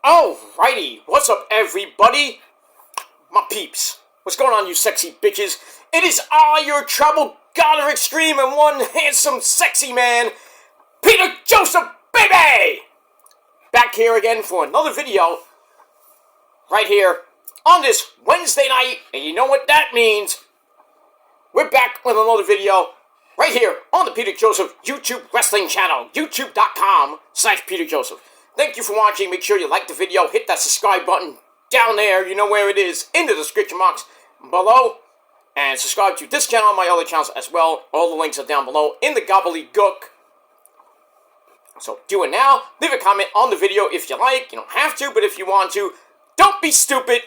Alrighty, what's up everybody? My peeps, what's going on you sexy bitches? It is I, your travel god of extreme and one handsome sexy man, Peter Joseph, baby! Back here again for another video, right here, on this Wednesday night, and you know what that means. We're back with another video, right here, on the Peter Joseph YouTube wrestling channel, youtube.com/Peter Joseph. Thank you for watching. Make sure you like the video, hit that subscribe button down there, you know where it is, in the description box below, and subscribe to this channel and my other channels as well. All the links are down below in the gobbledygook. So do it now. Leave a comment on the video if you like. You don't have to, but if you want to, don't be stupid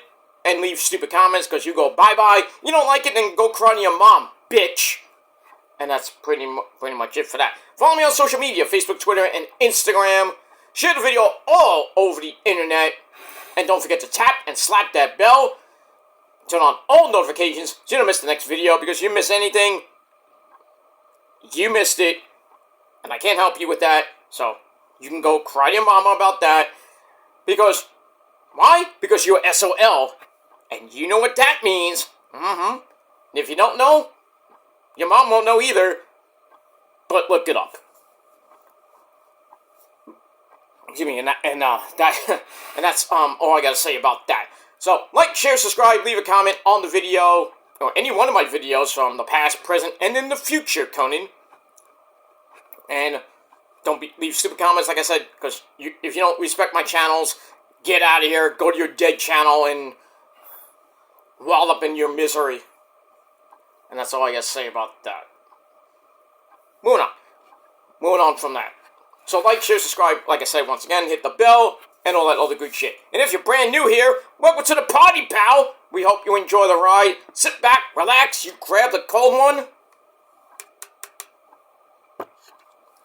and leave stupid comments, because you go bye-bye. You don't like it, then go cry to your mom, bitch. And that's pretty much it for that. Follow me on social media, Facebook, Twitter, and Instagram. Share the video all over the internet. And don't forget to tap and slap that bell. Turn on all notifications so you don't miss the next video. Because you miss anything, you missed it. And I can't help you with that. So you can go cry to your mama about that. Because, why? Because you're SOL. And you know what that means. And if you don't know, your mom won't know either. But look it up. Excuse me, and that's all I gotta say about that. So, like, share, subscribe, leave a comment on the video, or any one of my videos from the past, present, and in the future, Conan. And don't leave stupid comments, like I said, because if you don't respect my channels, get out of here, go to your dead channel, and wall up in your misery. And that's all I gotta say about that. Moving on from that. So like, share, subscribe, like I said once again, hit the bell, and all that other good shit. And if you're brand new here, welcome to the party, pal! We hope you enjoy the ride. Sit back, relax, you grab the cold one.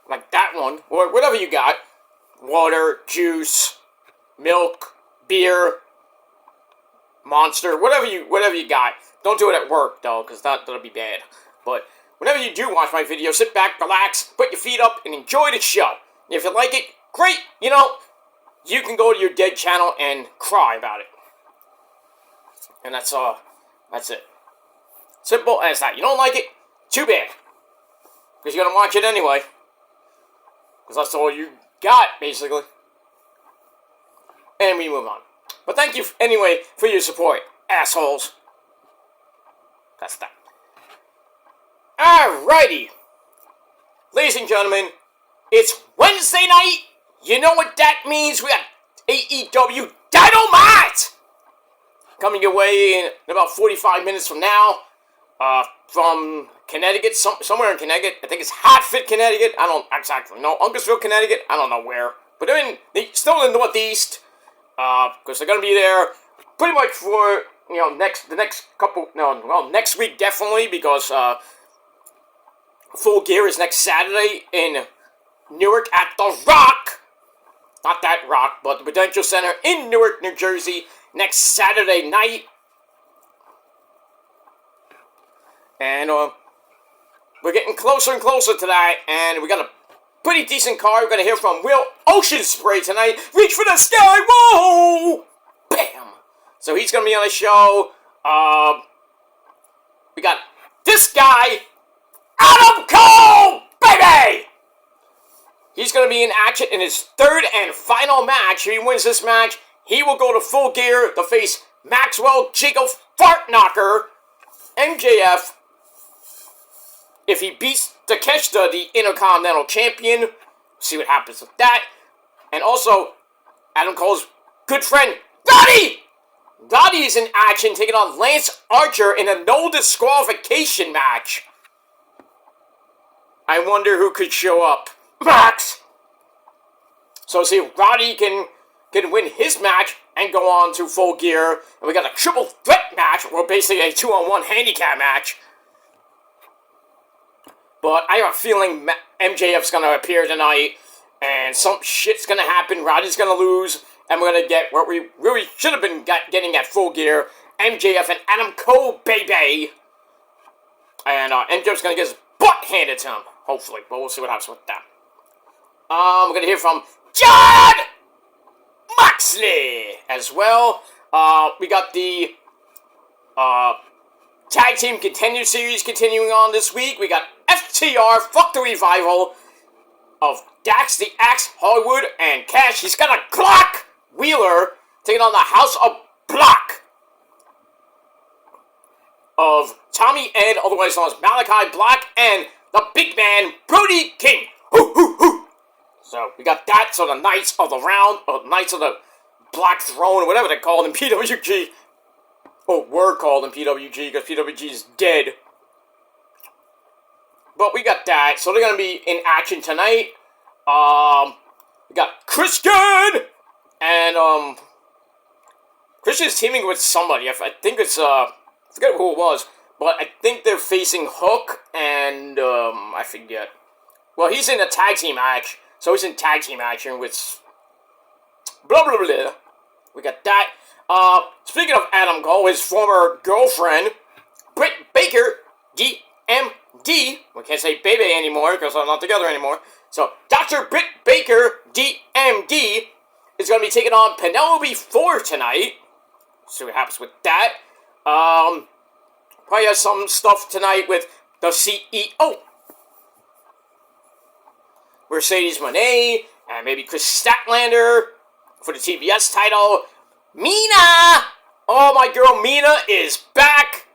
Like that one, or whatever you got. Water, juice, milk, beer, Monster, whatever you got. Don't do it at work, though, because that'll be bad. But whenever you do watch my video, sit back, relax, put your feet up, and enjoy the show. If you like it, great. You know, you can go to your dead channel and cry about it. And that's it. Simple as that. You don't like it? Too bad. Because you're going to watch it anyway. Because that's all you got, basically. And we move on. But thank you, anyway, for your support, assholes. That's that. Alrighty. Ladies and gentlemen, it's Wednesday night. You know what that means. We got AEW Dynamite coming your way in about 45 minutes from now. From Connecticut, somewhere in Connecticut. I think it's Hartford, Connecticut. I don't exactly know. Uncasville, Connecticut. I don't know where. But they're still in the Northeast. Because they're going to be there pretty much for, next week definitely. Because, Full Gear is next Saturday in Newark at the Rock. Not that Rock, but the Prudential Center in Newark, New Jersey, next Saturday night. And, we're getting closer and closer to that, and we got a pretty decent card. We're going to hear from Will Ocean Spray tonight. Reach for the sky, whoa! Bam! So he's going to be on the show. We got this guy, Adam Cole, baby! He's going to be in action in his third and final match. If he wins this match, he will go to Full Gear to face Maxwell Jacob Fartknocker, MJF. If he beats Takeshita, the Intercontinental Champion, see what happens with that. And also, Adam Cole's good friend, Dottie! Dottie is in action, taking on Lance Archer in a no disqualification match. I wonder who could show up. Max! So see if Roddy can win his match and go on to Full Gear. And we got a triple threat match, or basically a 2-on-1 handicap match. But I have a feeling MJF's going to appear tonight, and some shit's going to happen. Roddy's going to lose, and we're going to get what we really should have been getting at Full Gear. MJF and Adam Cole, baby! And MJF's going to get his butt handed to him, hopefully. But we'll see what happens with that. We're going to hear from John Moxley as well. We got the Tag Team Contender Series continuing on this week. We got FTR, Fuck the Revival of Dax the Axe Hollywood and Cash. He's got a Glock Wheeler taking on the House of Block of Tommy Ed, otherwise known as Malachi Black, and the big man, Brody King. Hoo, hoo, hoo. So, we got that. So, the Knights of the Round, Knights of the Black Throne, or whatever they're called in PWG. Oh, were called in PWG, because PWG is dead. But we got that. So, they're going to be in action tonight. We got Christian! And, Christian's teaming with somebody. I think it's, I forget who it was. But I think they're facing Hook and, I forget. Well, he's in a tag team match. So he's in tag team action with blah, blah, blah. We got that. Speaking of Adam Cole, his former girlfriend, Britt Baker, DMD. We can't say baby anymore because they're not together anymore. So, Dr. Britt Baker, DMD, is going to be taking on Penelope Ford tonight. See what happens with that. Probably has some stuff tonight with the CEO. Mercedes Moné, and maybe Chris Statlander for the TBS title. Mina! Oh, my girl Mina is back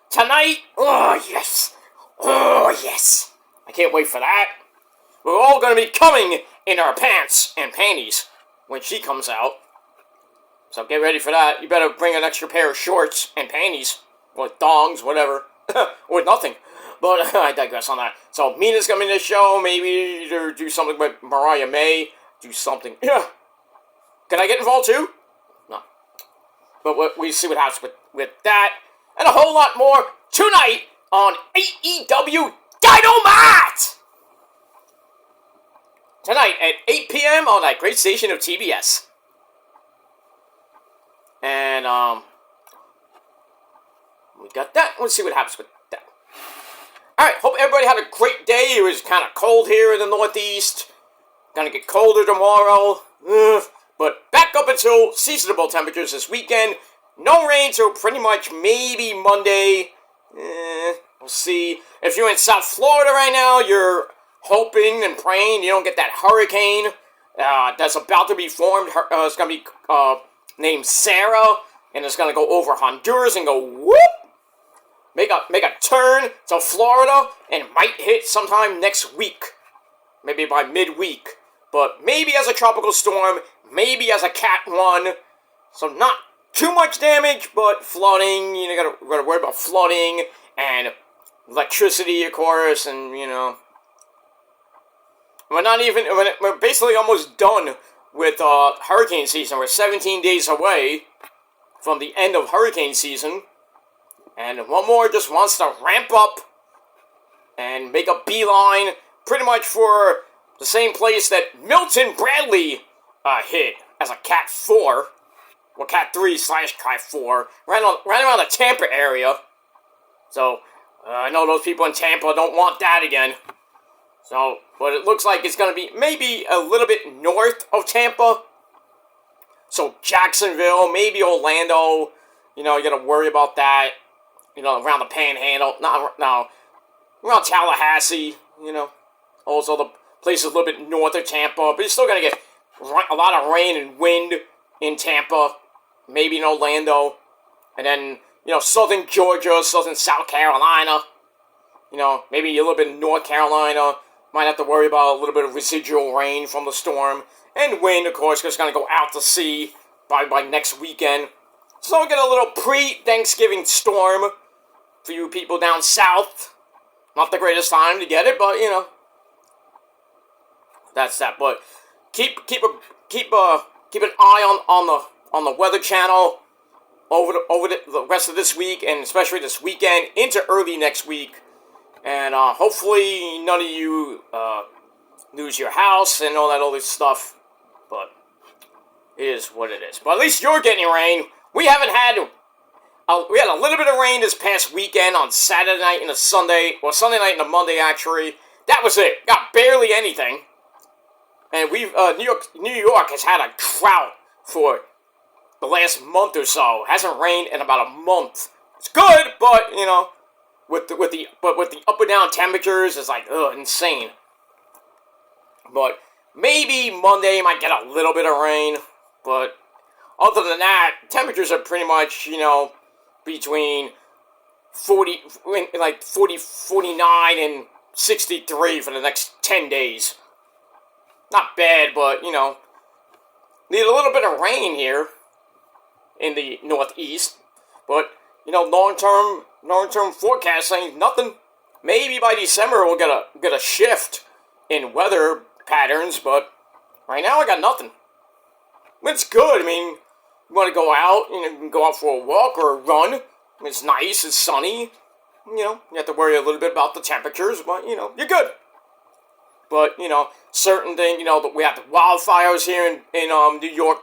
tonight. Oh, yes. Oh, yes. I can't wait for that. We're all going to be coming in our pants and panties when she comes out. So get ready for that. You better bring an extra pair of shorts and panties. Or thongs, whatever. Or nothing. But I digress on that. So Mina's coming to the show. Maybe do something with Mariah May. Do something. Yeah. Can I get involved too? No. But we see what happens with that. And a whole lot more tonight on AEW Dynamite! Tonight at 8 p.m. on that great station of TBS. And, we got that. Let's see what happens with that. Alright, hope everybody had a great day. It was kind of cold here in the Northeast. Gonna get colder tomorrow. But back up until seasonable temperatures this weekend. No rain till pretty much maybe Monday. We'll see. If you're in South Florida right now, you're hoping and praying you don't get that hurricane that's about to be formed. It's going to be named Sarah, and it's going to go over Honduras and go whoop! Make a turn to Florida, and might hit sometime next week. Maybe by midweek. But maybe as a tropical storm, maybe as a Cat 1. So not too much damage, but flooding. You know, gotta worry about flooding and electricity, of course, and you know. We're basically almost done with hurricane season. We're 17 days away from the end of hurricane season. And one more just wants to ramp up and make a beeline pretty much for the same place that Milton Bradley hit as a Cat 4. Well, Cat 3/Cat 4. Right around the Tampa area. So, I know those people in Tampa don't want that again. So, but it looks like it's going to be maybe a little bit north of Tampa. So, Jacksonville, maybe Orlando. You know, you got to worry about that. You know, around the Panhandle. Around Tallahassee. You know, also the places a little bit north of Tampa. But you're still going to get a lot of rain and wind in Tampa. Maybe in Orlando. And then, you know, southern Georgia, southern South Carolina. You know, maybe a little bit in North Carolina. Might have to worry about a little bit of residual rain from the storm. And wind, of course, because it's going to go out to sea by next weekend. So we'll get a little pre-Thanksgiving storm for you people down south. Not the greatest time to get it, but, you know. That's that. But keep an eye on the Weather Channel over the rest of this week, and especially this weekend into early next week. And hopefully none of you lose your house and all that other stuff. But it is what it is. But at least you're getting rain. We haven't had... we had a little bit of rain this past weekend on Saturday night and a Sunday. Well, Sunday night and a Monday, actually. That was it. Got barely anything. And New York has had a drought for the last month or so. It hasn't rained in about a month. It's good, but you know, with the up and down temperatures, it's like insane. But maybe Monday might get a little bit of rain, but other than that, temperatures are pretty much, you know, between 49 and 63 for the next 10 days. Not bad, but, you know, need a little bit of rain here in the Northeast. But, you know, long-term forecast saying nothing. Maybe by December we'll get a shift in weather patterns, but right now I got nothing. It's good. I mean, you want to go out, you can go out for a walk or a run. It's nice, it's sunny. You know, you have to worry a little bit about the temperatures, but, you know, you're good. But, you know, certain thing, you know, that we have the wildfires here in New York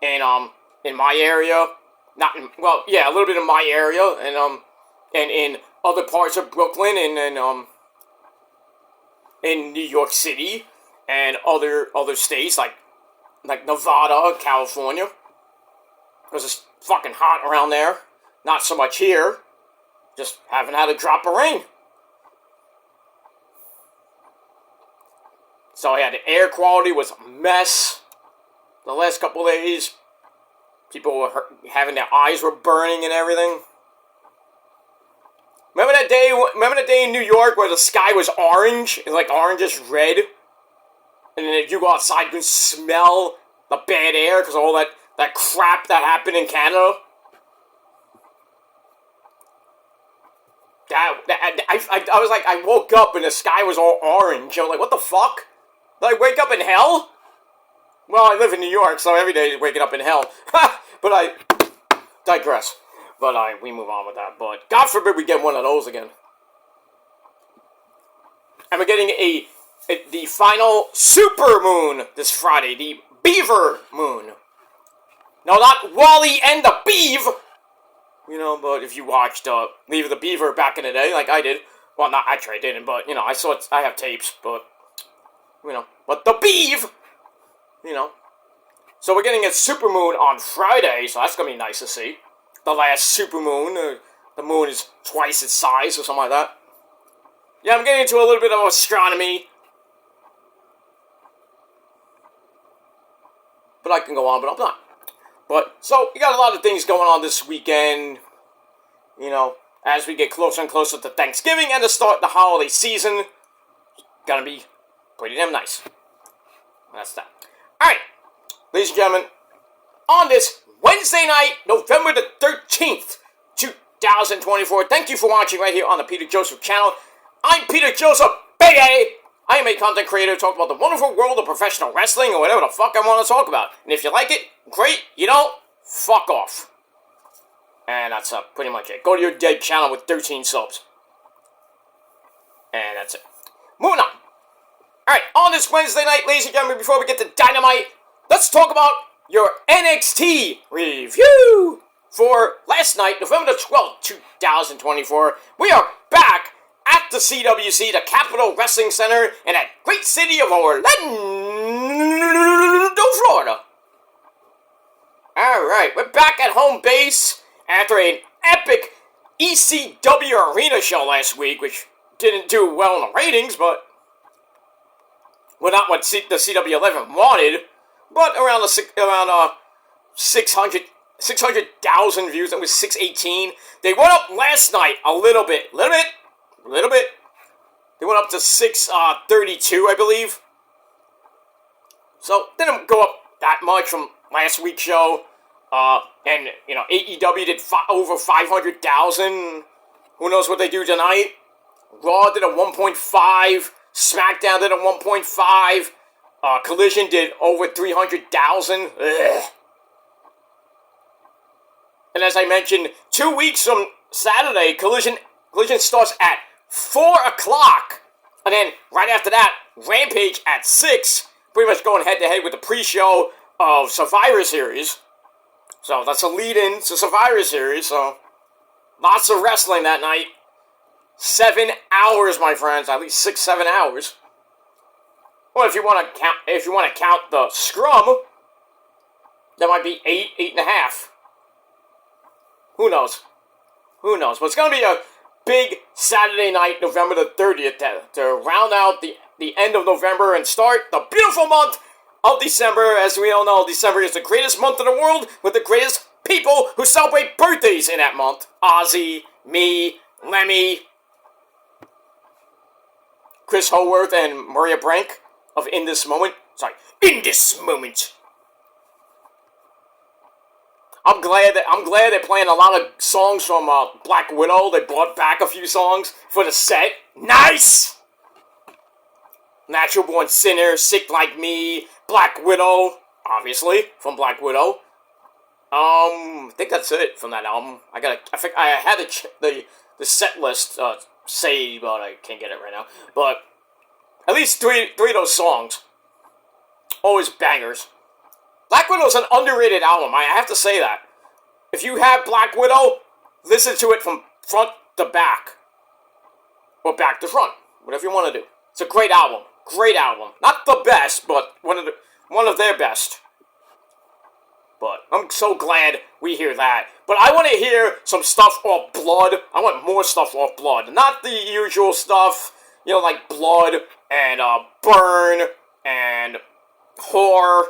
and in my area. Not in, well, yeah, a little bit in my area and in other parts of Brooklyn and in New York City and other states like Nevada, California. Because it's fucking hot around there. Not so much here. Just haven't had a drop of rain. So yeah, the air quality was a mess the last couple of days. People were having their eyes were burning and everything. Remember that day in New York where the sky was orange? It's like orangish red. And then if you go outside, you can smell the bad air because of all that crap that happened in Canada. I was like, I woke up and the sky was all orange. I was like, what the fuck? Did I wake up in hell? Well, I live in New York, so every day is waking up in hell. But I digress. But we move on with that. But God forbid we get one of those again. And we're getting the final super moon this Friday. The Beaver moon. No, not Wally and the Beav. You know, but if you watched Leave the Beaver back in the day, like I did. Well, not actually I didn't, but, you know, I saw it. I have tapes, but, you know. But the Beav! You know. So we're getting a supermoon on Friday, so that's going to be nice to see. The last supermoon. The moon is twice its size or something like that. Yeah, I'm getting into a little bit of astronomy. But I can go on, but I'm not. But, so, you got a lot of things going on this weekend. You know, as we get closer and closer to Thanksgiving and to start the holiday season. Gonna be pretty damn nice. That's that. Alright, ladies and gentlemen, on this Wednesday night, November the 13th, 2024, thank you for watching right here on the Peter Joseph channel. I'm Peter Joseph, baby! I am a content creator talking about the wonderful world of professional wrestling or whatever the fuck I want to talk about. And if you like it, great. You don't, fuck off. And that's pretty much it. Go to your dead channel with 13 subs. And that's it. Moving on. Alright, on this Wednesday night, ladies and gentlemen, before we get to Dynamite, let's talk about your NXT review for last night, November the 12th, 2024. We are back at the CWC, the Capitol Wrestling Center, in that great city of Orlando, Florida. Alright, we're back at home base after an epic ECW arena show last week, which didn't do well in the ratings, but well, not what the CW11 wanted, but around 600,000 views. It was 618. They went up last night a little bit. They went up to 632, I believe. So, didn't go up that much from last week's show. And, you know, AEW did over 500,000. Who knows what they do tonight? Raw did a 1.5. SmackDown did a 1.5. Collision did over 300,000. And as I mentioned, 2 weeks from Saturday, Collision starts at 4 o'clock. And then, right after that, Rampage at 6. Pretty much going head-to-head with the pre-show of Survivor Series. So, that's a lead-in to Survivor Series, so lots of wrestling that night. 7 hours, my friends. At least 6-7 hours. Well, if you want to count the scrum, That might be 8.5. Who knows? Who knows? But it's going to be a big Saturday night, November the 30th, to round out the end of November and start the beautiful month of December. As we all know, December is the greatest month in the world with the greatest people who celebrate birthdays in that month. Ozzy, me, Lemmy, Chris Howarth, and Maria Brank of In This Moment. Sorry, In This Moment. I'm glad they're playing a lot of songs from Black Widow. They brought back a few songs for the set. Nice! Natural Born Sinner, Sick Like Me, Black Widow, obviously, from Black Widow. I think that's it from that album. I think I had the set list saved, but I can't get it right now. But at least three of those songs, always bangers. Black Widow's an underrated album, I have to say that. If you have Black Widow, listen to it from front to back. Or back to front, whatever you want to do. It's a great album. Great album. Not the best, but one of their best. But I'm so glad we hear that. But I want to hear some stuff off Blood. I want more stuff off Blood. Not the usual stuff, like Blood and Burn and Whore.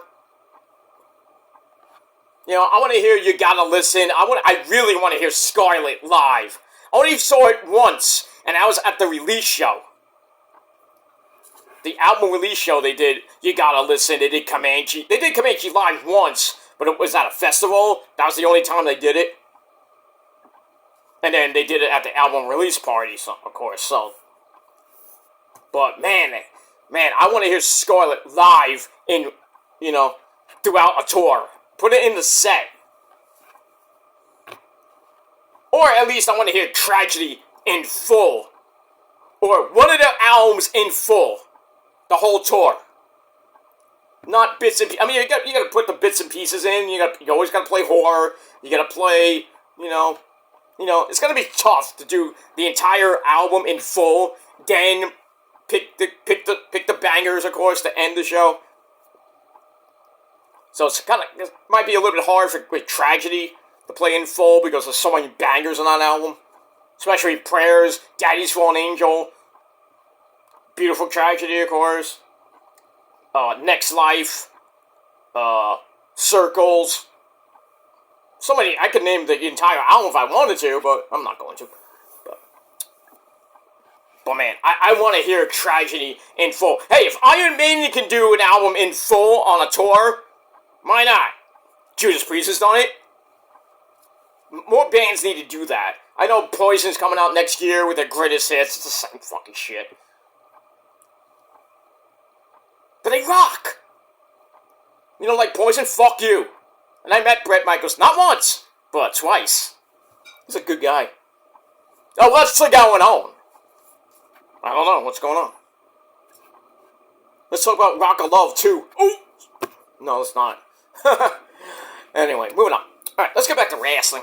I want to hear You Gotta Listen. I really want to hear Scarlet live. I only saw it once, and that was at the release show. The album release show they did, You Gotta Listen, they did Comanche. They did Comanche live once, but it was at a festival. That was the only time they did it. And then they did it at the album release party, of course, so. But man, I want to hear Scarlet live in, throughout a tour. Put it in the set. Or at least I want to hear Tragedy in full. Or one of their albums in full. The whole tour. Not bits and pieces. I mean, you got to put the bits and pieces in. You always got to play Horror. You got to play, it's going to be tough to do the entire album in full. Then pick the bangers, of course, to end the show. So it might be a little bit hard with Tragedy to play in full because there's so many bangers on that album. Especially Prayers, Daddy's Fallen Angel, Beautiful Tragedy, of course, Next Life, Circles. So many, I could name the entire album if I wanted to, but I'm not going to. But man, I want to hear Tragedy in full. Hey, if Iron Maiden can do an album in full on a tour, why not? Judas Priest has done it. More bands need to do that. I know Poison's coming out next year with their greatest hits. It's the same fucking shit. But they rock. Like Poison? Fuck you. And I met Bret Michaels not once, but twice. He's a good guy. Oh, what's going on? I don't know what's going on. Let's talk about Rock of Love, too. Ooh! No, let's not. Anyway, moving on. Alright, let's get back to wrestling.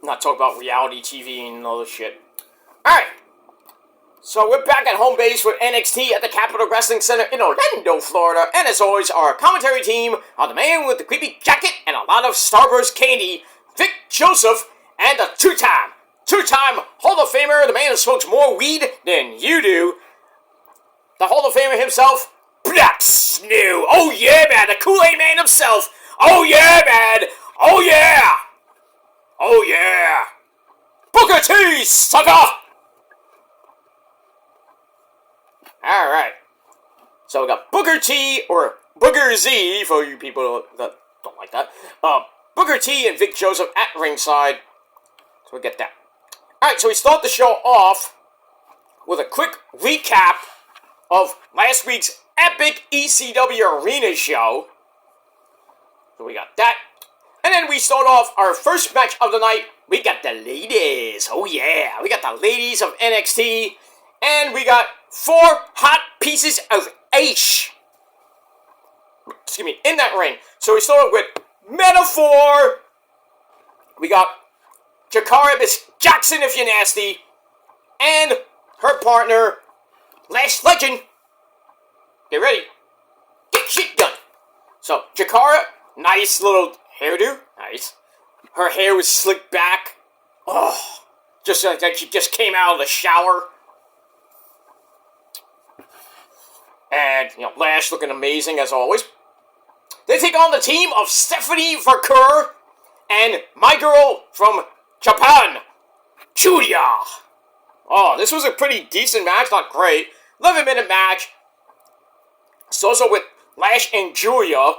Not talk about reality TV and all this shit. Alright. So we're back at home base with NXT at the Capitol Wrestling Center in Orlando, Florida. And as always, our commentary team are the man with the creepy jacket and a lot of Starburst candy, Vic Joseph, and the two-time Hall of Famer, the man who smokes more weed than you do, the Hall of Famer himself, Black Snow. Oh yeah, man, the Kool-Aid Man himself. Oh yeah, man. Oh yeah. Oh yeah. Booker T, sucker. Alright. So we got Booker T, or Booker Z, for you people that don't like that. Booker T and Vic Joseph at ringside. So we get that. Alright, so we start the show off with a quick recap of last week's epic ECW Arena show. So we got that. And then we start off our first match of the night. We got the ladies. Oh yeah. We got the ladies of NXT. And we got 4 hot pieces of ace. Excuse me, in that ring. So we start with Metaphor. We got Jakara Miss Jackson, if you're nasty. And her partner, Lash Legend. Get ready. Get shit done. So, Jakara, Nice little hairdo. Nice. Her hair was slicked back. Oh, just like she just came out of the shower. And, Lash looking amazing as always. They take on the team of Stephanie Vaquer and my girl from Japan, Julia. Oh, this was a pretty decent match, not great. 11-minute match. It's also with Lash and Julia.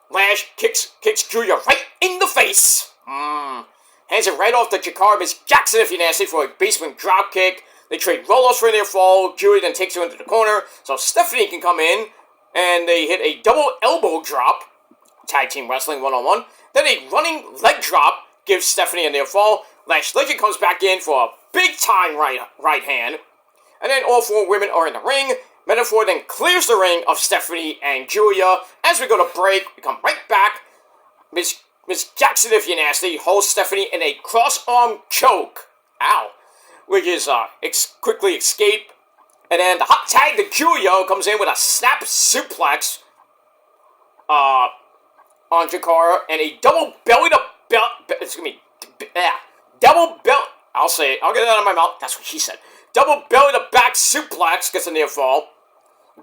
Lash kicks Julia right in the face. Hands it right off to Jakara Miss Jackson if you're nasty for a basement drop kick. They trade roll-ups for their fall. Julia then takes her into the corner so Stephanie can come in. And they hit a double elbow drop. Tag team wrestling 1-on-1. Then a running leg drop gives Stephanie a near fall. Lash Legend comes back in for a big time right hand. And then all 4 women are in the ring. Metaphor then clears the ring of Stephanie and Julia. As we go to break, we come right back. Miss Jackson, if you're nasty, holds Stephanie in a cross-arm choke. Ow. Which is quickly escape. And then the hot tag to Julia comes in with a snap suplex on Jakara. And a double belly to belt. Double belt. I'll say it. I'll get it out of my mouth. That's what she said. Double belly to back suplex gets a near fall.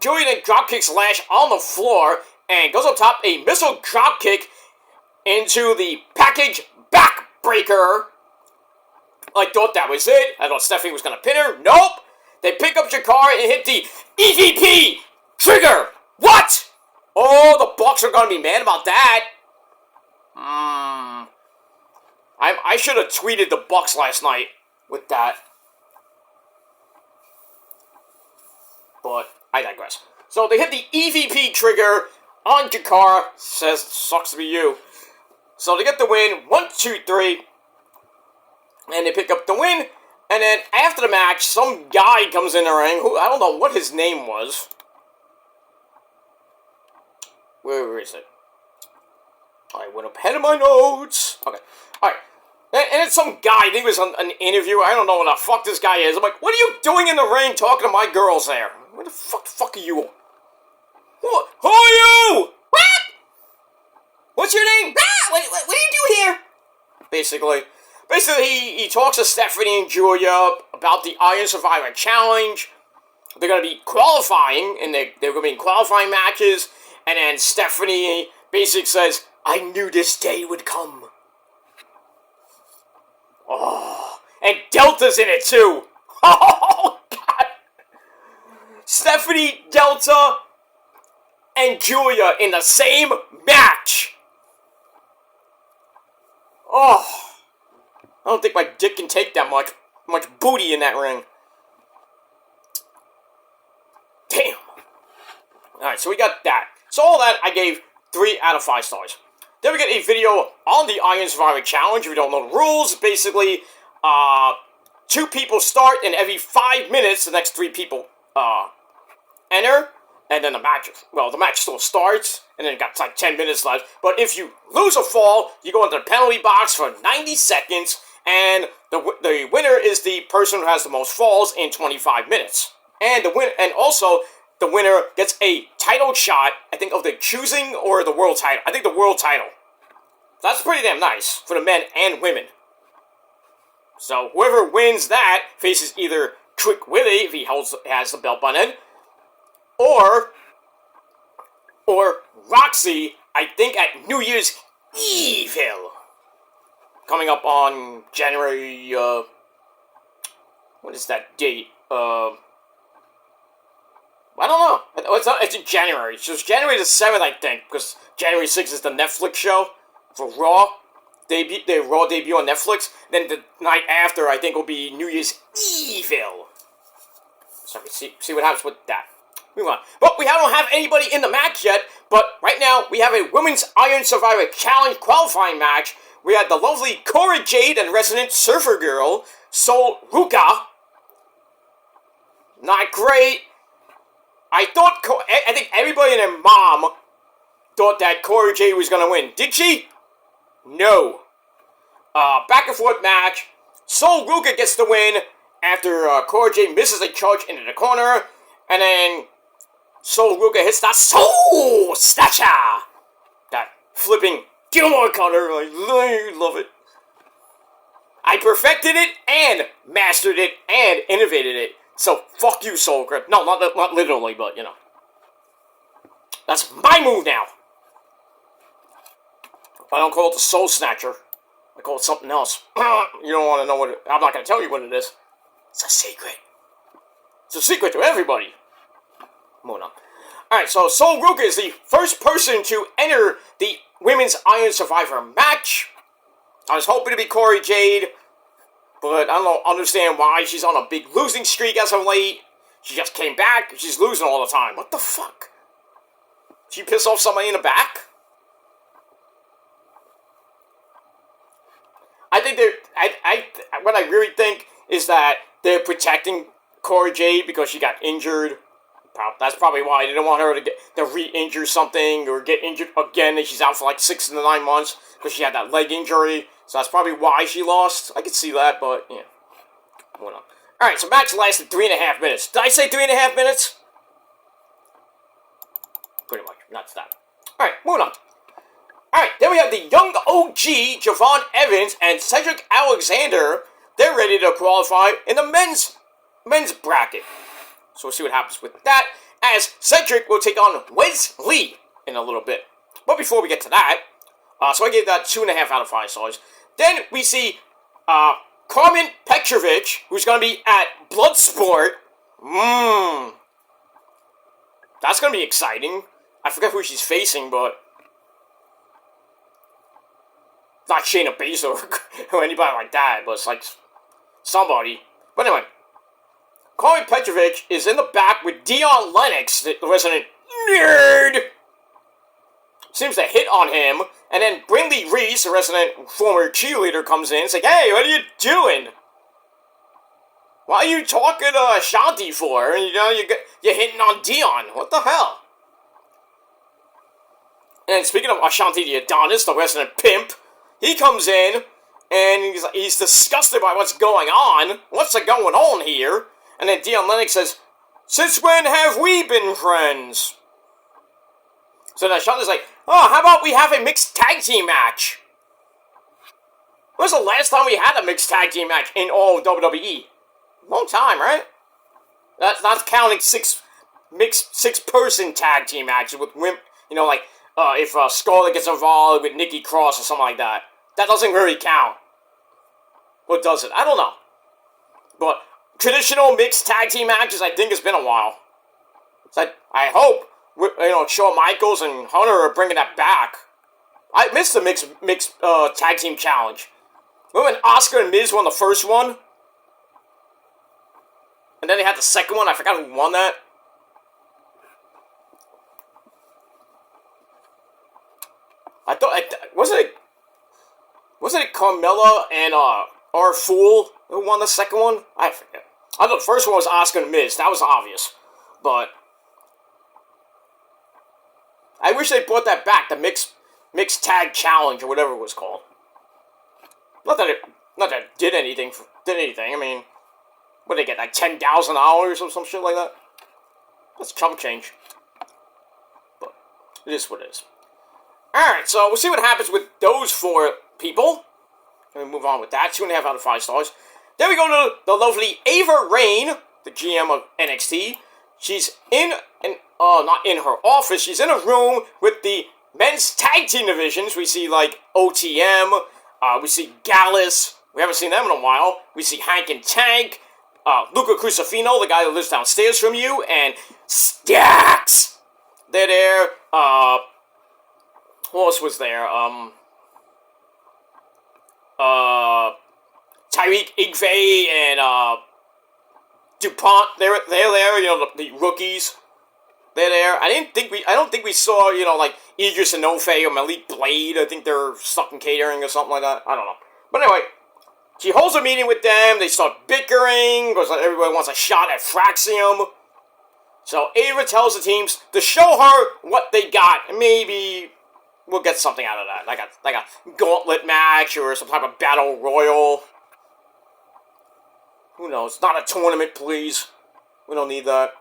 Julia then drop kicks Lash on the floor and goes up top a missile drop kick into the package backbreaker. I thought that was it. I thought Stephanie was going to pin her. Nope. They pick up Jakara and hit the EVP trigger. What? Oh, the Bucks are going to be mad about that. I should have tweeted the Bucks last night with that. But I digress. So they hit the EVP trigger on Jakara. Says, sucks to be you. So they get the win. 1, 2, 3. And they pick up the win. And then after the match, some guy comes in the ring who, I don't know what his name was. Where is it? I went up ahead of my notes. Okay. Alright. And it's some guy, I think it was an interview. I don't know what the fuck this guy is. I'm like, what are you doing in the ring talking to my girls there? Where the fuck are you? What? Who are you? What? What's your name? What do you do here? Basically, he talks to Stephanie and Julia about the Iron Survivor Challenge. They're going to be qualifying, and they're going to be in qualifying matches. And then Stephanie basically says, I knew this day would come. Oh, and Delta's in it too. Oh, God. Stephanie, Delta, and Julia in the same match. Oh, I don't think my dick can take that much booty in that ring. Damn. Alright, so we got that. So all that, I gave 3 out of 5 stars. Then we get a video on the Iron Survivor Challenge. If you don't know the rules, basically, 2 people start, and every 5 minutes, the next 3 people enter, and then the match still starts, and then it got like 10 minutes left. But if you lose a fall, you go into the penalty box for 90 seconds, and the winner is the person who has the most falls in 25 minutes. And also the winner gets a title shot, I think, of the choosing or the world title. I think the world title. That's pretty damn nice for the men and women. So whoever wins that faces either Trick Willie, if he has the belt by then, or Roxy, I think, at New Year's Evil. Coming up on January, what is that date? I don't know. It's in January. So it's January the 7th, I think, because January 6th is the Netflix show for Raw. The Raw debut on Netflix. Then the night after, I think, will be New Year's Evil. So we see what happens with that. Move on. But we don't have anybody in the match yet. But right now, we have a Women's Iron Survivor Challenge qualifying match. We had the lovely Cora Jade and resident surfer girl, Sol Ruka. Not great. I think everybody and their mom thought that Cora Jade was going to win. Did she? No. Back and forth match. Sol Ruka gets the win after Cora Jade misses a charge into the corner. And then Sol Ruka hits that Soul Snatcher. That flipping Gilmore Cutter. I love it. I perfected it and mastered it and innovated it. So fuck you, Soul Grip. No, not literally, but you know. That's my move now. I don't call it the Soul Snatcher. I call it something else. You don't want to know what it... I'm not going to tell you what it is. It's a secret. It's a secret to everybody. Moving on. Alright, so Sol Ruka is the first person to enter the Women's Iron Survivor match. I was hoping to be Corey Jade, but I don't understand why she's on a big losing streak as of late. She just came back, she's losing all the time. What the fuck? She pissed off somebody in the back? I think what I really think is that they're protecting Corey Jade because she got injured. That's probably why they didn't want her to re-injure something or get injured again, and she's out for like 6 to 9 months because she had that leg injury. So that's probably why she lost. I could see that, but yeah. Hold on. Alright, so match lasted 3.5 minutes. Did I say 3.5 minutes? Pretty much. That's that. Alright, moving on. Alright, then we have the young OG, Javon Evans, and Cedric Alexander. They're ready to qualify in the men's bracket. So we'll see what happens with that, as Cedric will take on Wes Lee in a little bit. But before we get to that, so I gave that 2.5 out of 5 stars. Then we see Carmen Petrovic, who's going to be at Bloodsport. That's going to be exciting. I forget who she's facing, but... Not Shayna Baszler or anybody like that, but it's like somebody. But anyway, Carmen Petrovic is in the back with Dion Lennox, the resident nerd. Seems to hit on him, and then Brindley Reese, the resident former cheerleader, comes in. It's like, hey, what are you doing? Why are you talking to Ashanti for? You know, you're hitting on Dion. What the hell? And speaking of Ashanti the Adonis, the resident pimp, he comes in, and he's disgusted by what's going on. What's going on here? And then Dion Lennox says, since when have we been friends? So then Ashanti's like, oh, how about we have a mixed tag team match? When was the last time we had a mixed tag team match in all of WWE? Long time, right? That's not counting mixed six-person tag team matches with women, you know, like, if Scarlett gets involved with Nikki Cross or something like that. That doesn't really count. Or does it? I don't know. But traditional mixed tag team matches, I think it's been a while. So I hope, you know, Shawn Michaels and Hunter are bringing that back. I missed the mixed tag team challenge. Remember when Oscar and Miz won the first one? And then they had the second one. I forgot who won that. I thought wasn't it Carmella and R-Fool who won the second one? I forget. I thought the first one was Oscar and Miz. That was obvious, but I wish they brought that back. The mixed tag challenge or whatever it was called. Not that it did anything. I mean, what did they get, like $10,000 or some shit like that? That's chump change. But it is what it is. Alright, so we'll see what happens with those 4 people. Let me move on with that. 2.5 out of 5 stars. Then we go to the lovely Ava Raine, the GM of NXT. She's not in her office. She's in a room with the men's tag team divisions. We see, like, OTM. We see Gallus. We haven't seen them in a while. We see Hank and Tank. Luca Crucifino, the guy that lives downstairs from you. And Stacks. They're there. Who else was there? Tyreek Igve and DuPont. They're there. You know, the rookies. They're there. I don't think we saw, you know, like Idris Enofe or Malik Blade. I think they're stuck in catering or something like that. I don't know. But anyway, she holds a meeting with them. They start bickering because everybody wants a shot at Fraxium. So Ava tells the teams to show her what they got, and maybe we'll get something out of that, like a gauntlet match or some type of battle royal. Who knows? Not a tournament, please. We don't need that.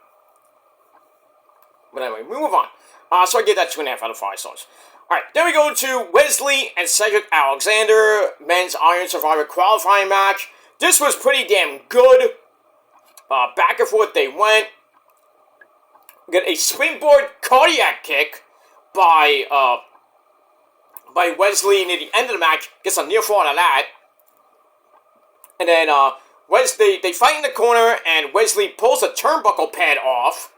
But anyway, we move on. So I give that 2.5 out of 5 stars. Alright, then we go to Wesley and Cedric Alexander, men's Iron Survivor qualifying match. This was pretty damn good. Back and forth they went. Get a springboard cardiac kick by Wesley near the end of the match. Gets a near fall out of that. And then Wesley, they fight in the corner, and Wesley pulls the turnbuckle pad off.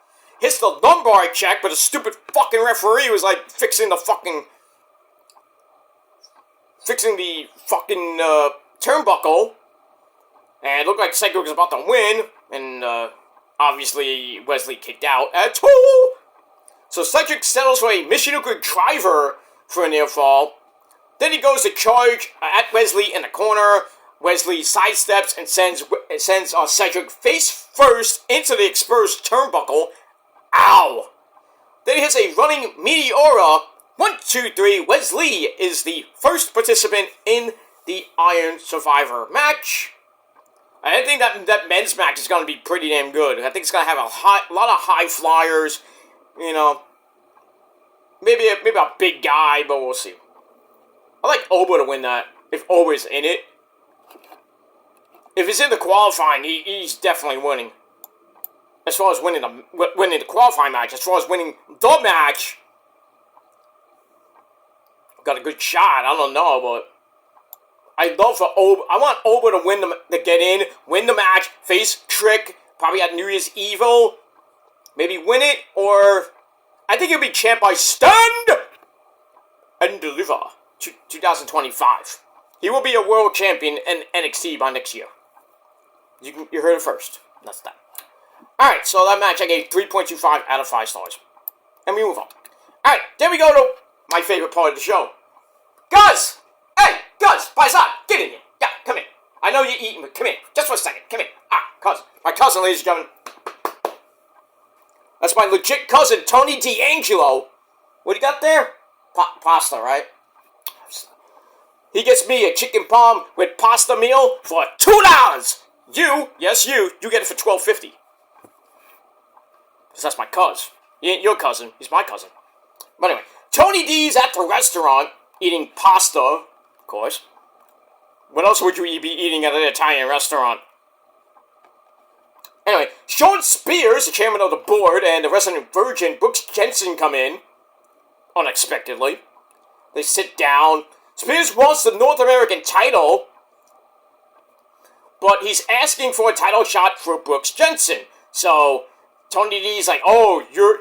Hits the lumbar check, but the stupid fucking referee was like fixing the turnbuckle. And it looked like Cedric was about to win. And obviously Wesley kicked out at 2. So Cedric settles for a Michinoku driver for a near fall. Then he goes to charge at Wesley in the corner. Wesley sidesteps and sends Cedric face first into the exposed turnbuckle. Ow! Then he hits a running Meteora. 1, 2, 3. Wesley is the first participant in the Iron Survivor match. I think that men's match is going to be pretty damn good. I think it's going to have a lot of high flyers. You know, maybe a big guy, but we'll see. I like Oba to win that, if Oba's in it. If he's in the qualifying, he's definitely winning. As far as winning the qualifying match, as far as winning the match, got a good shot. I don't know, but I'd love for Oba. I want Oba to get in, win the match, face Trick, probably at New Year's Evil, maybe win it, or I think he'll be champ by Stand and Deliver 2025. He will be a world champion in NXT by next year. You heard it first. That's that. Alright, so that match I gave 3.25 out of 5 stars. And we move on. Alright, then we go to my favorite part of the show. Gus! Hey, Gus, Paisan, get in here. Yeah, come in. I know you're eating, but come in. Just for a second. Come in. Cousin. My cousin, ladies and gentlemen. That's my legit cousin, Tony D'Angelo. What do you got there? Pasta, right? He gets me a chicken palm with pasta meal for $2. You get it for $12.50. Because that's my cousin. He ain't your cousin, he's my cousin. But anyway, Tony D's at the restaurant eating pasta, of course. What else would you be eating at an Italian restaurant? Anyway, Sean Spears, the chairman of the board, and the resident virgin, Brooks Jensen, come in. Unexpectedly. They sit down. Spears wants the North American title, but he's asking for a title shot for Brooks Jensen. So Tony D's like, you're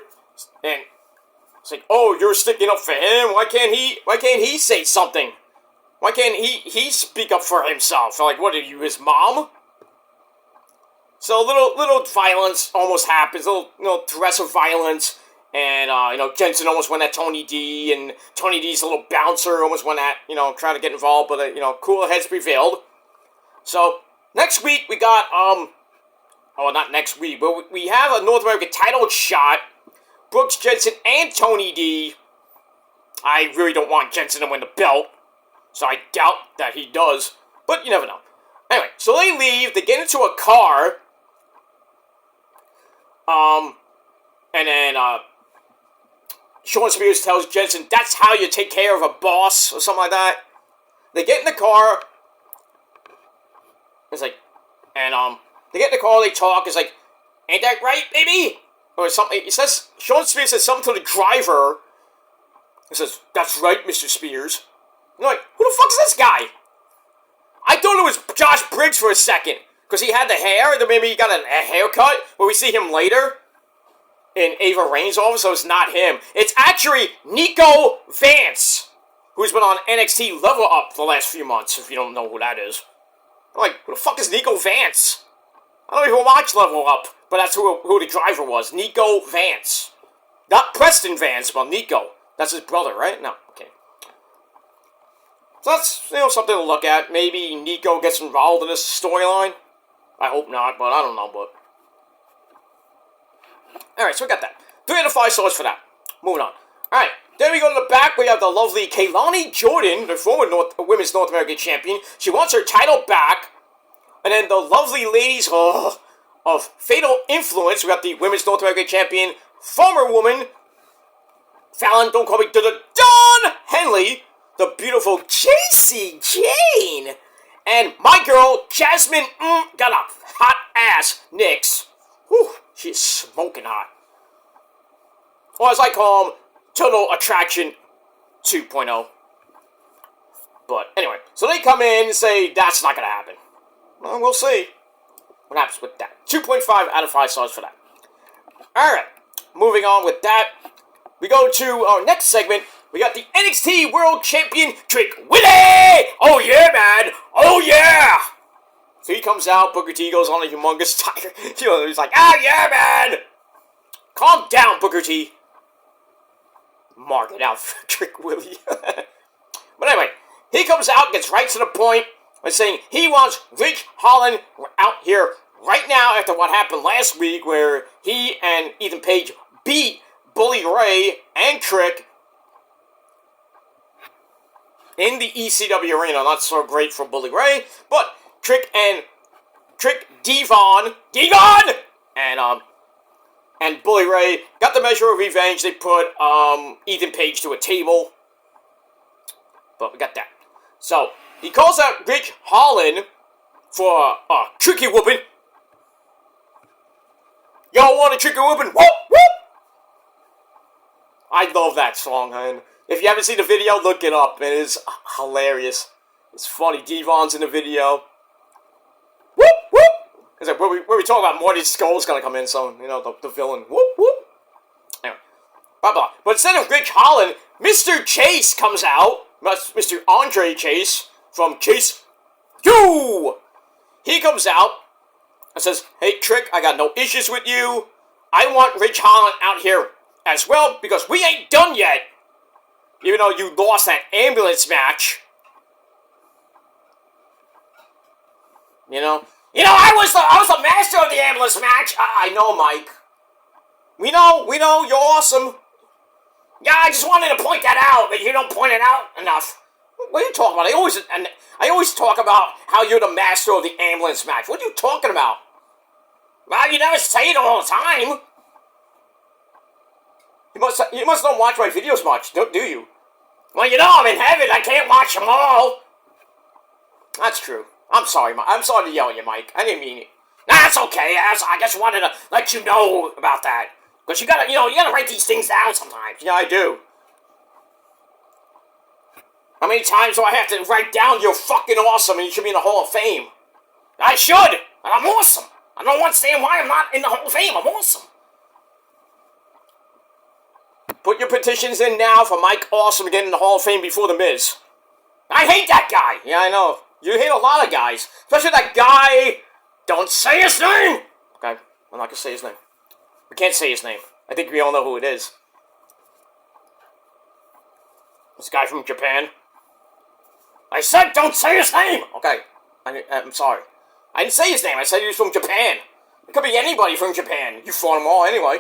sticking up for him. Why can't he say something? Why can't he speak up for himself? Like, what are you, his mom? So little violence almost happens, little threats of violence, and Jensen almost went at Tony D, and Tony D's little bouncer almost went at trying to get involved, but cooler heads prevailed. So next week we got not next week, but we have a North American title shot. Brooks Jensen and Tony D. I really don't want Jensen to win the belt, so I doubt that he does, but you never know. Anyway, so they leave, they get into a car, and then, Sean Spears tells Jensen, that's how you take care of a boss, or something like that. They get in the car, it's like, and, they get in the car, they talk, it's like, ain't that right, baby? Or something, he says, Sean Spears says something to the driver, he says, that's right, Mr. Spears. And I'm like, who the fuck is this guy? I thought it was Josh Briggs for a second, because he had the hair, and then maybe he got a haircut, but we see him later in Ava Rain's office, so it's not him. It's actually Nico Vance, who's been on NXT Level Up for the last few months, if you don't know who that is. I'm like, who the fuck is Nico Vance? I don't even watch Level Up, but that's who the driver was, Nico Vance. Not Preston Vance, but Nico. That's his brother, right? No, okay. So that's, something to look at. Maybe Nico gets involved in this storyline. I hope not, but I don't know, but... Alright, so we got that. 3 out of 5 stars for that. Moving on. Alright, then we go to the back. We have the lovely Kaylani Jordan, the former Women's North American Champion. She wants her title back. And then the lovely ladies of Fatal Influence. We got the Women's North American Champion, former woman, Fallon, don't call me Dawn Henley, the beautiful Jacy Jane, and my girl, Jasmine, got a hot ass, Nyx. Whew, she's smoking hot. Or as I call him, Total Attraction 2.0. But anyway, so they come in and say that's not going to happen. Well, we'll see what happens with that. 2.5 out of 5 stars for that. Alright, moving on with that. We go to our next segment. We got the NXT World Champion, Trick Willie! Oh yeah, man! Oh yeah! So he comes out, Booker T goes on a humongous tire. He's like, oh yeah, man! Calm down, Booker T. Mark it out for Trick Willie. But anyway, he comes out, gets right to the point by saying he wants Ridge Holland out here right now after what happened last week where he and Ethan Page beat Bully Ray and Trick in the ECW arena. Not so great for Bully Ray, but Trick, Devon, and Bully Ray got the measure of revenge. They put Ethan Page to a table. But we got that. So, he calls out Ridge Holland for a tricky whooping. Y'all want a tricky whooping? Whoop, whoop! I love that song, man. If you haven't seen the video, look it up. It is hilarious. It's funny. Devon's in the video. Whoop, whoop! It's like, where we talking about Marty Skull's gonna come in, so, you know, the villain. Whoop, whoop! Anyway, blah, blah. But instead of Ridge Holland, Mr. Chase comes out. Mr. Andre Chase from Chase U. He comes out and says, hey, Trick, I got no issues with you. I want Ridge Holland out here as well because we ain't done yet. Even though you lost that ambulance match. You know, I was the master of the ambulance match. I know, Mike. We know, you're awesome. Yeah, I just wanted to point that out, but you don't point it out enough. What are you talking about? I always talk about how you're the master of the ambulance match. What are you talking about? Well, you never say it all the time. You must not watch my videos much, do you? Well, you know I'm in heaven. I can't watch them all. That's true. I'm sorry, Mike. I'm sorry to yell at you, Mike. I didn't mean it. Nah, that's okay. I just wanted to let you know about that. Because you gotta write these things down sometimes. Yeah, I do. How many times do I have to write down you're fucking awesome and you should be in the Hall of Fame? I should! And I'm awesome! I don't understand why I'm not in the Hall of Fame. I'm awesome. Put your petitions in now for Mike Awesome to get in the Hall of Fame before The Miz. I hate that guy! Yeah, I know. You hate a lot of guys. Especially that guy... Don't say his name! Okay, I'm not gonna say his name. We can't say his name. I think we all know who it is. This guy from Japan. I said don't say his name! Okay, I'm sorry. I didn't say his name. I said he was from Japan. It could be anybody from Japan. You fought them all anyway.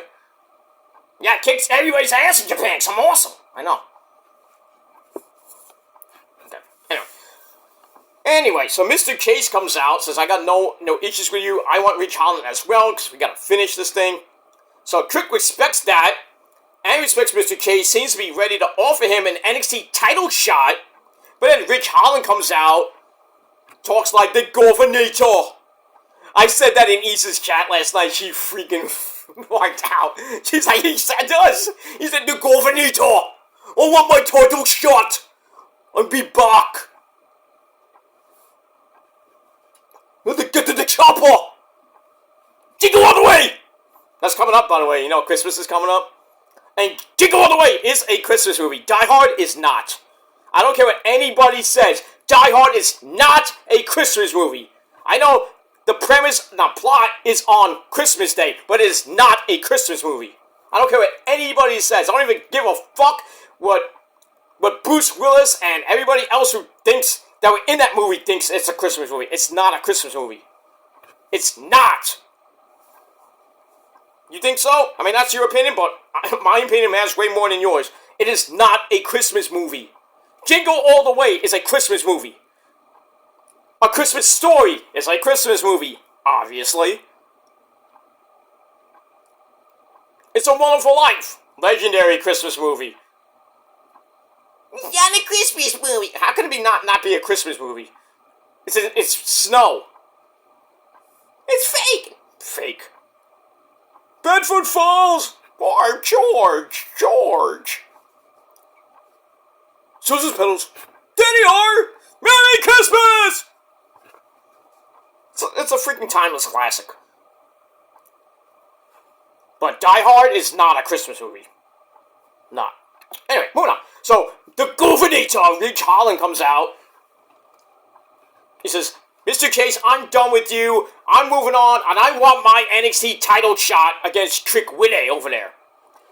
Yeah, kicks everybody's ass in Japan, 'cause I'm awesome. I know. Okay, anyway, so Mr. Chase comes out, says, I got no issues with you. I want Ridge Holland as well, because we gotta finish this thing. So Trick respects that, and respects Mr. Chase, seems to be ready to offer him an NXT title shot, but then Ridge Holland comes out, talks like the Governator. I said that in Issa's chat last night, she freaking wiped out. She's like, he said us. He said, the Governator. I want my title shot. And be back. Get to the chopper. Jingle all the way. That's coming up, by the way. You know, Christmas is coming up. And Jingle All the Way is a Christmas movie. Die Hard is not. I don't care what anybody says. Die Hard is not a Christmas movie. I know the premise, the plot is on Christmas Day, but it is not a Christmas movie. I don't care what anybody says. I don't even give a fuck what Bruce Willis and everybody else who thinks that were in that movie thinks it's a Christmas movie. It's not a Christmas movie. It's not. You think so? I mean, that's your opinion, but my opinion matters way more than yours. It is not a Christmas movie. Jingle All the Way is a Christmas movie. A Christmas Story is a Christmas movie, obviously. It's a Wonderful Life. Legendary Christmas movie. Not a Christmas movie. How can it be not be a Christmas movie? It's snow. It's fake. Fake. Bedford Falls. Boy, George. Susan's Petals. Danny R. Merry Christmas. It's a freaking timeless classic. But Die Hard is not a Christmas movie. Not. Anyway, moving on. So, the Governator, Ridge Holland, comes out. He says, Mr. Chase, I'm done with you. I'm moving on, and I want my NXT title shot against Trick Willie over there.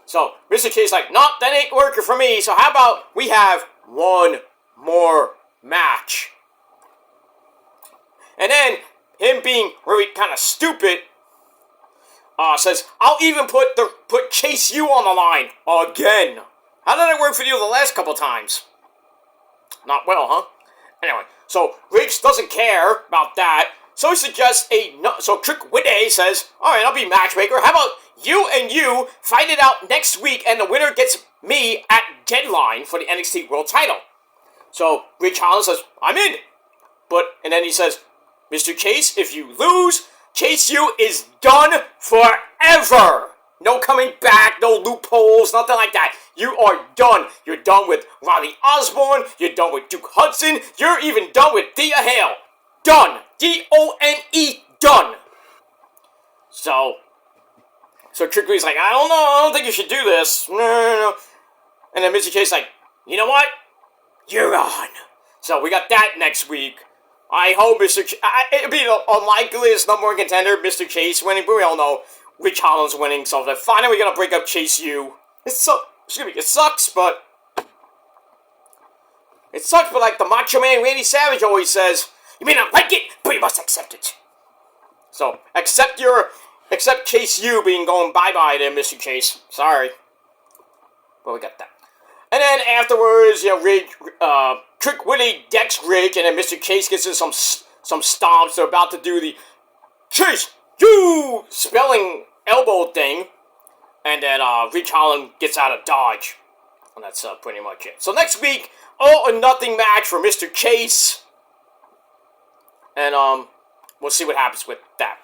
So, Mr. Chase like, nah, that ain't working for me. So how about we have one more match? And then, him being really kind of stupid, says, I'll even put Chase U on the line again. How did it work for you the last couple times? Not well, huh? Anyway, so Riggs doesn't care about that. So he suggests so Trick Willie says, alright, I'll be matchmaker. How about you fight it out next week and the winner gets me at Deadline for the NXT World title. So Ridge Holland says, I'm in. And then he says, Mr. Chase, if you lose, Chase U is done forever. No coming back, no loopholes, nothing like that. You are done. You're done with Riley Osborne. You're done with Duke Hudson. You're even done with Thea Hale. Done. D-O-N-E. Done. So Trick Willie's like, I don't think you should do this. No. And then Mr. Chase like, you know what? You're on. So we got that next week. I hope it'd be the unlikeliest number one contender, Mr. Chase winning, but we all know Ridge Holland's winning, so they're finally gonna break up Chase U. It sucks, but like the Macho Man Randy Savage always says, you may not like it, but you must accept it. So, accept Chase U being going bye-bye there, Mr. Chase. Sorry. But we got that. And then afterwards, Trick Willie decks Ridge, and then Mr. Chase gets in some stomps. They're about to do the Chase U spelling elbow thing. And then Ridge Holland gets out of dodge. And that's pretty much it. So next week, all or nothing match for Mr. Chase. And we'll see what happens with that.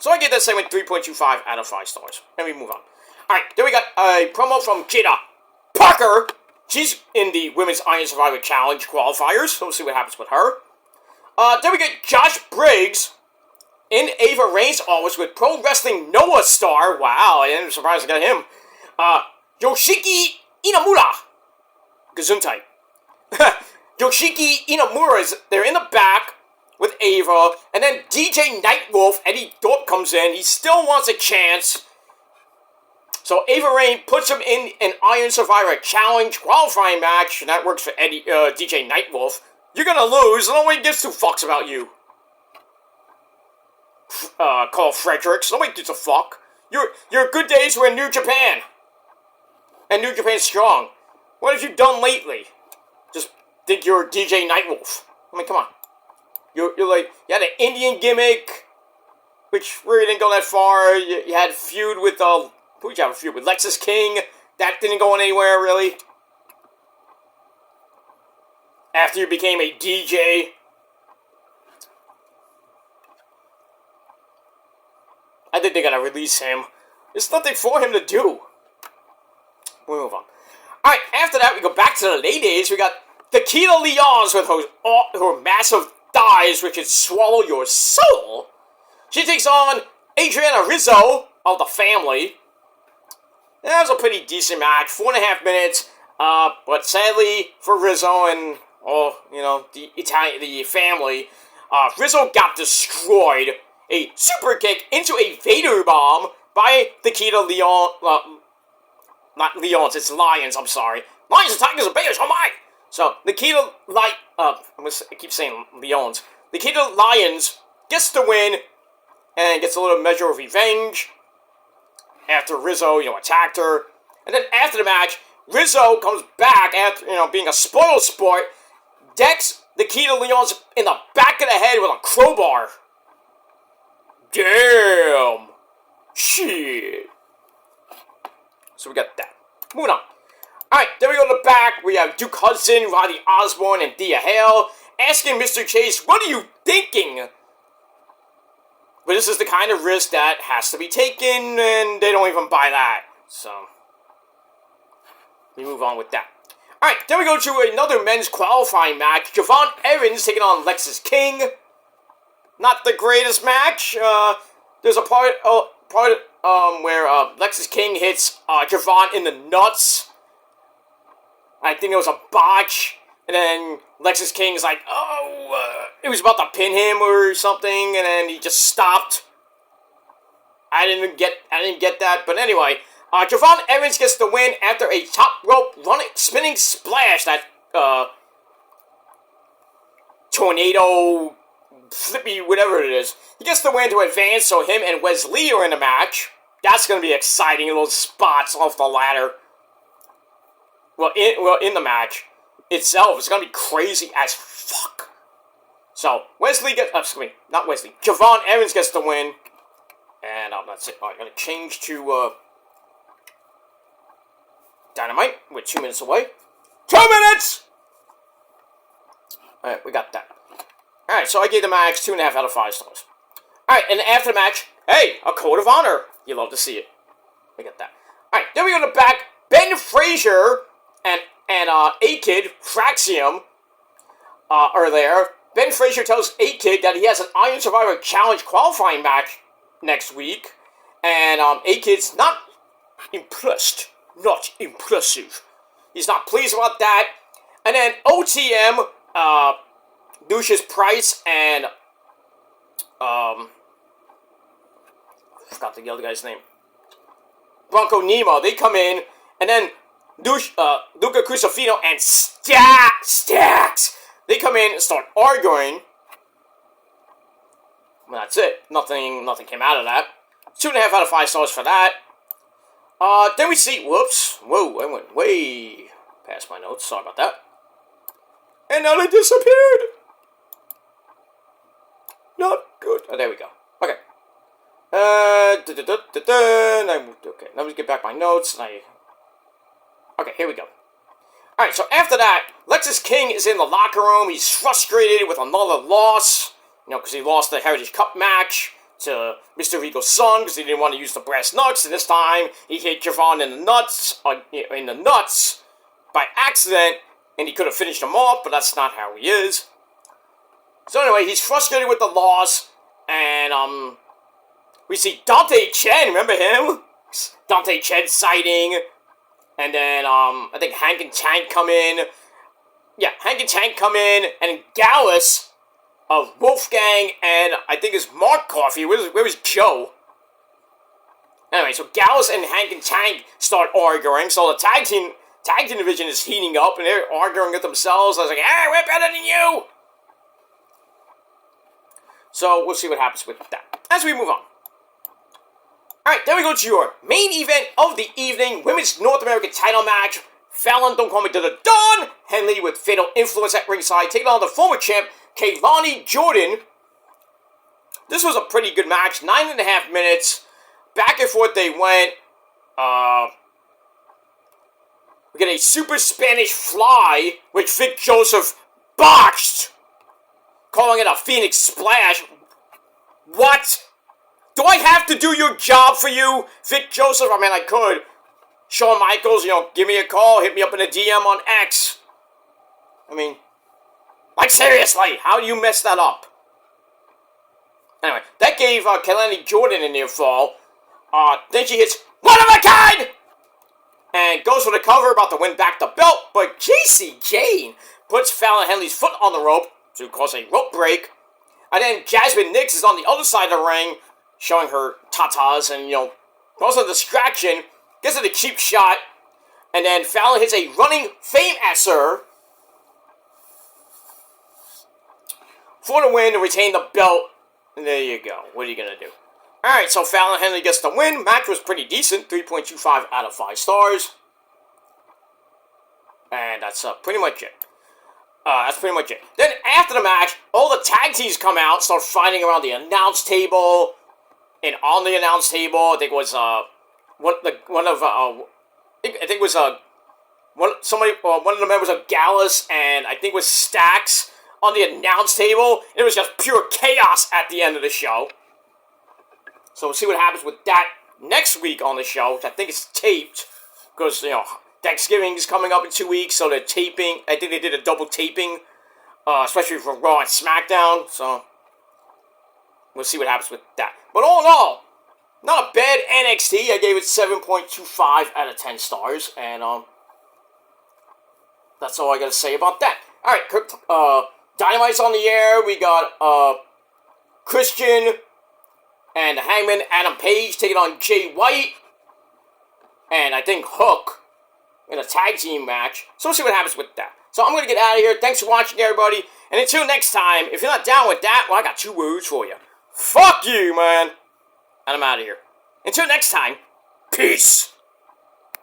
So I give that segment 3.25 out of 5 stars. And we move on. Alright, then we got a promo from Jada Parker. She's in the Women's Iron Survivor Challenge qualifiers, so we'll see what happens with her. Then we get Josh Briggs in Ava Rain's office with Pro Wrestling Noah star. Wow, I am surprised I got him. Yoshiki Inamura. Gesundheit. Yoshiki Inamura they're in the back with Ava, and then DJ Nightwolf, Eddie Thorpe comes in. He still wants a chance. So Ava Rain puts him in an Iron Survivor Challenge qualifying match, and that works for DJ Nightwolf. You're gonna lose, nobody gives two fucks about you. Carl Fredericks, nobody gives a fuck. Your good days were in New Japan. And New Japan's strong. What have you done lately? Just think you're DJ Nightwolf. I mean, come on. You're like, you had an Indian gimmick, which really didn't go that far. You had a feud with, who did you have a feud with? Lexus King. That didn't go anywhere, really. After you became a DJ. I think they're gonna release him. There's nothing for him to do. We'll move on. Alright, after that, we go back to the ladies. We got Tequila Lyons with her massive thighs, which can swallow your soul. She takes on Adriana Rizzo of the family. That was a pretty decent match, 4.5 minutes. But sadly for Rizzo and the family, Rizzo got destroyed. A super kick into a Vader bomb by Tequila not Lyons, it's Lions, I'm sorry. Lions and Tigers and Bears, oh my! So, Nikita I keep saying Lyons. Nikita Lyons gets the win and gets a little measure of revenge after Rizzo, attacked her. And then after the match, Rizzo comes back after, being a spoil sport, decks Nikita Lyons in the back of the head with a crowbar. Damn. Shit. So we got that. Moving on. Alright, then we go to the back. We have Duke Hudson, Roddy Osborne, and Thea Hale asking Mr. Chase, what are you thinking? But this is the kind of risk that has to be taken, and they don't even buy that. So, we move on with that. Alright, then we go to another men's qualifying match. Javon Evans taking on Lexis King. Not the greatest match. There's a part where Lexis King hits Javon in the nuts. I think it was a botch. And then Lexis King is like, it was about to pin him or something, and then he just stopped. I didn't get that, but anyway, Javon Evans gets the win after a top rope spinning splash, that tornado flippy whatever it is. He gets the win to advance, so him and Wes Lee are in the match. That's gonna be exciting, little spots off the ladder. Well, in the match itself, it's gonna be crazy as fuck. So, Wesley gets, not Wesley, Javon Evans gets the win. And that's it. Alright, I'm gonna change to, Dynamite. We're 2 minutes away. 2 minutes! Alright, we got that. Alright, so I gave the match 2.5 out of 5 stars. Alright, and after the match, hey, a code of honor. You love to see it. We got that. Alright, then we go to the back. Ben Frazier and A-Kid, Fraxium, are there. Ben Frazier tells A-Kid that he has an Iron Survivor Challenge qualifying match next week. And A-Kid's not impressed. Not impressive. He's not pleased about that. And then OTM, Lucius Price and, I forgot the other guy's name. Bronco Nemo, they come in, and then Luca Crucifino and Stacks, they come in and start arguing. Well, that's it. Nothing came out of that. 2.5 out of 5 stars for that. Then we see, whoa, I went way past my notes, sorry about that. And now they disappeared! Not good. Oh, there we go. Okay. Okay, let me get back my notes, okay, here we go. Alright, so after that, Lexis King is in the locker room. He's frustrated with another loss, because he lost the Heritage Cup match to Mr. Regal's son, because he didn't want to use the brass knucks, and this time he hit Javon in the nuts by accident, and he could have finished him off, but that's not how he is. So anyway, he's frustrated with the loss, and we see Dante Chen, remember him? Dante Chen sighting, and then I think Hank and Tank come in. Yeah, Hank and Tank come in, and Gallus of Wolfgang and I think it's Mark Coffey. Where was Joe? Anyway, so Gallus and Hank and Tank start arguing. So the tag team division is heating up, and they're arguing with themselves. I was like, hey, we're better than you! So we'll see what happens with that as we move on. Alright, then we go to your main event of the evening, Women's North American title match. Fallon, Don't Call Me to the Dawn. Henley with Fatal Influence at ringside, taking on the former champ, Kaylani Jordan. This was a pretty good match, 9.5 minutes. Back and forth they went. We get a Super Spanish Fly, which Vic Joseph botched, calling it a Phoenix Splash. What? Do I have to do your job for you, Vic Joseph? I mean, I could. Shawn Michaels, give me a call, hit me up in a DM on X. I mean, like seriously, how do you mess that up? Anyway, that gave Kaylani Jordan a near fall. Then she hits one of a kind! And goes for the cover, about to win back the belt, but Jacy Jayne puts Fallon Henley's foot on the rope to cause a rope break. And then Jasmine Nix is on the other side of the ring, showing her tatas and, causing a distraction, gets it a cheap shot, and then Fallon hits a running Fame-asser for the win to retain the belt. And there you go. What are you going to do? Alright, so Fallon Henley gets the win. Match was pretty decent, 3.25 out of 5 stars. And that's pretty much it. Then after the match, all the tag teams come out, start fighting around the announce table. And on the announce table, I think it was one of I think it was one of the members of Gallus, and I think it was Stax on the announce table. It was just pure chaos at the end of the show. So we'll see what happens with that next week on the show, which I think is taped, because, you know, Thanksgiving is coming up in 2 weeks, so they're taping. I think they did a double taping, especially for Raw and SmackDown, so we'll see what happens with that. But all in all, not a bad NXT. I gave it 7.25 out of 10 stars, and that's all I gotta say about that. Alright, Dynamite's on the air. We got Christian and Hangman Adam Page taking on Jay White, and I think Hook in a tag team match. So we'll see what happens with that. So I'm going to get out of here. Thanks for watching, everybody. And until next time, if you're not down with that, well, I got 2 words for you. Fuck you, man. And I'm out of here. Until next time, peace.